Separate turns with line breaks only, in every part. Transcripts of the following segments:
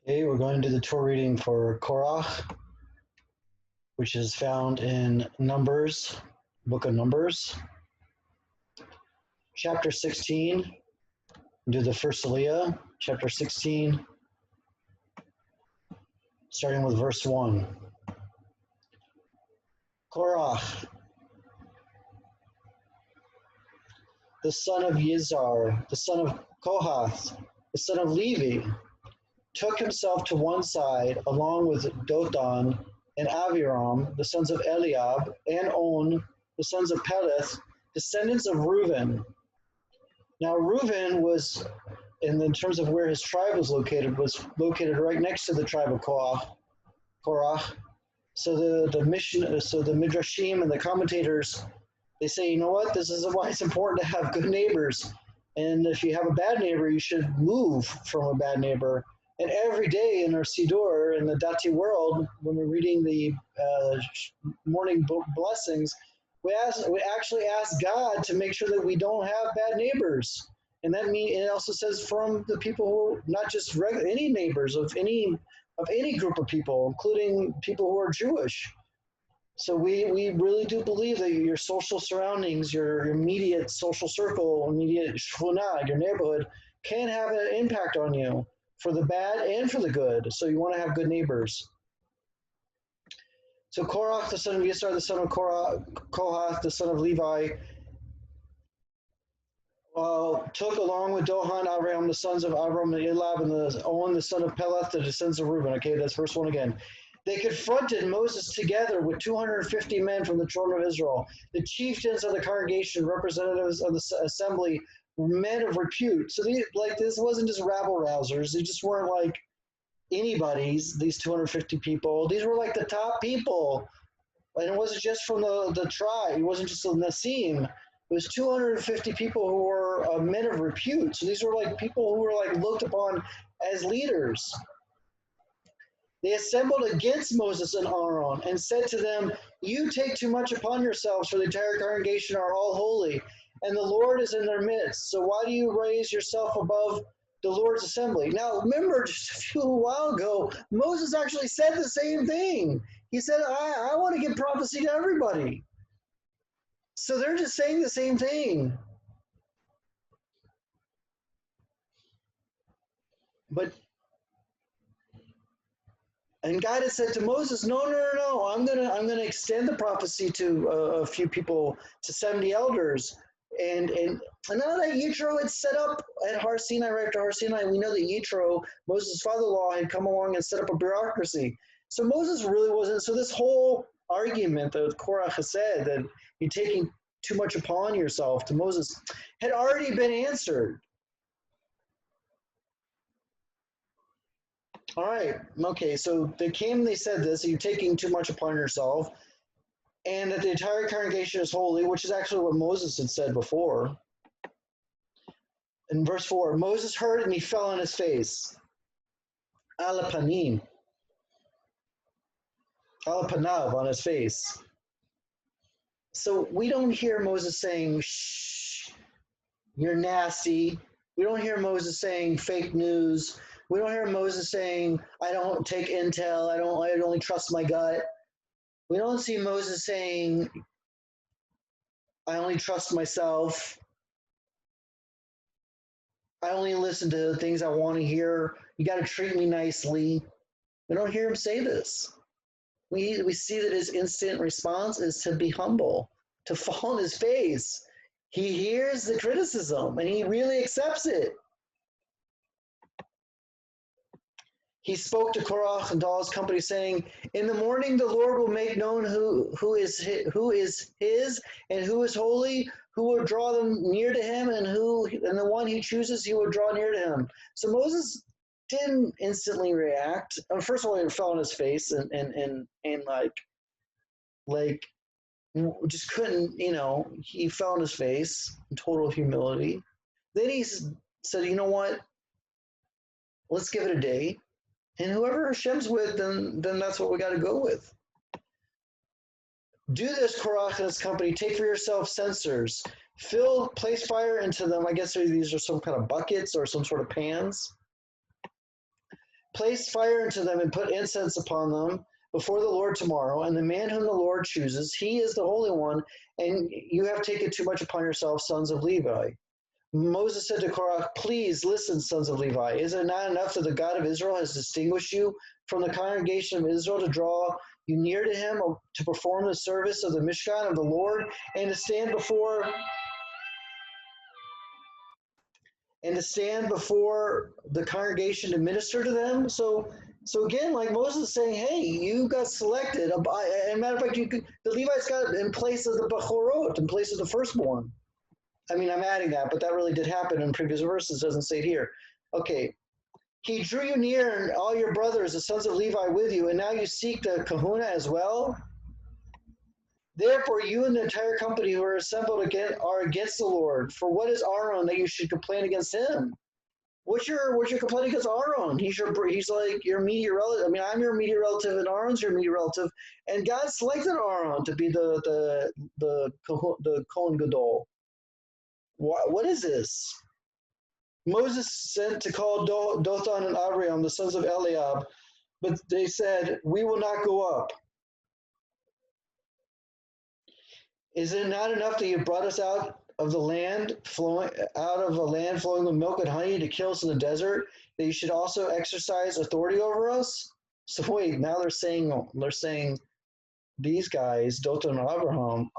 Okay, we're going to do the Torah reading for Korach, which is found in Numbers, Book of Numbers, chapter 16. Do the first Aliyah, chapter 16, starting with verse 1. Korach, the son of Yizar, the son of Kohath, the son of Levi, took himself to one side along with Dotan and Aviram, the sons of Eliab, and On, the sons of Peleth, descendants of Reuben. Now Reuben was, in terms of where his tribe was located right next to the tribe of Korach. So the Midrashim and the commentators, they say, you know what, this is why it's important to have good neighbors. And if you have a bad neighbor, you should move from a bad neighbor. And every day in our Siddur, in the Dati world, when we're reading the morning blessings, we actually ask God to make sure that we don't have bad neighbors. And that means it also says from the people who, not just any neighbors of any group of people, including people who are Jewish. So we really do believe that your social surroundings, your immediate social circle, immediate shchuna, your neighborhood, can have an impact on you for the bad and for the good. So you want to have good neighbors. So Korach, the son of Yisar, the son of Kohath, the son of Levi, took along with Dohan, Abraham, the sons of Avram and Eliab, and On, the son of Peleth, the descendants of Reuben. Okay, that's verse 1 again. They confronted Moses together with 250 men from the children of Israel, the chieftains of the congregation, representatives of the assembly, men of repute. So this wasn't just rabble-rousers. They just weren't like anybody's, these 250 people. These were like the top people. And it wasn't just from the tribe. It wasn't just the Nasim. It was 250 people who were men of repute. So these were like people who were like looked upon as leaders. They assembled against Moses and Aaron and said to them, "You take too much upon yourselves, for the entire congregation are all holy, and the Lord is in their midst. So why do you raise yourself above the Lord's assembly?" Now, remember, just a while ago, Moses actually said the same thing. He said, I want to give prophecy to everybody. So they're just saying the same thing. And God had said to Moses, no, I'm gonna extend the prophecy to a few people, to 70 elders. And now that Yitro had set up at Har Sinai, right after Har Sinai, we know that Yitro, Moses' father-in-law, had come along and set up a bureaucracy. So Moses really wasn't, so this whole argument that Korach has said, that you're taking too much upon yourself to Moses, had already been answered. All right, okay, so they came and they said this, you're taking too much upon yourself, and that the entire congregation is holy, which is actually what Moses had said before. In verse 4, Moses heard it and he fell on his face. Alapanim. Alapanav, on his face. So we don't hear Moses saying, shh, you're nasty. We don't hear Moses saying fake news. We don't hear Moses saying, I don't take intel, I only trust my gut. We don't see Moses saying, I only trust myself. I only listen to the things I want to hear. You got to treat me nicely. We don't hear him say this. We see that his instant response is to be humble, to fall on his face. He hears the criticism and he really accepts it. He spoke to Korach and all his company, saying, "In the morning the Lord will make known who is his and who is holy, who will draw them near to him, and the one he chooses he will draw near to him." So Moses didn't instantly react. First of all, he fell on his face and like just couldn't, he fell on his face in total humility. Then he said, "You know what? Let's give it a day. And whoever Hashem's with, then that's what we got to go with. Do this, Korach and his company. Take for yourself censers. Place fire into them." I guess these are some kind of buckets or some sort of pans. place fire into them and put incense upon them before the Lord tomorrow. And the man whom the Lord chooses, he is the Holy One, and you have taken too much upon yourselves, sons of Levi. Moses said to Korach, please listen, sons of Levi. Is it not enough that the God of Israel has distinguished you from the congregation of Israel to draw you near to him, to perform the service of the Mishkan of the Lord, and to stand before the congregation to minister to them? So again, like Moses is saying, hey, you got selected. And matter of fact, the Levites got in place of the Bechorot, in place of the firstborn. I mean, I'm adding that, but that really did happen in previous verses. Doesn't say it here. Okay. He drew you near, and all your brothers, the sons of Levi, with you, and now you seek the kahuna as well. Therefore, you and the entire company who are assembled again are against the Lord. For what is Aaron that you should complain against him? What's your complaint against Aaron? He's like your immediate relative. I mean, I'm your immediate relative, and Aaron's your immediate relative. And God selected Aaron to be the Kohen Gadol. What is this? Moses sent to call Dothan and Abiram, the sons of Eliab, but they said, we will not go up. Is it not enough that you brought us out of a land flowing with milk and honey to kill us in the desert, that you should also exercise authority over us? So wait, now they're saying these guys, Dothan and Abiram,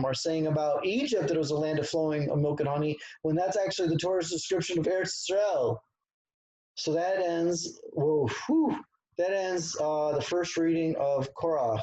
are saying about Egypt that it was a land of flowing of milk and honey, when that's actually the Torah's description of Eretz Israel. So that ends the first reading of Korach.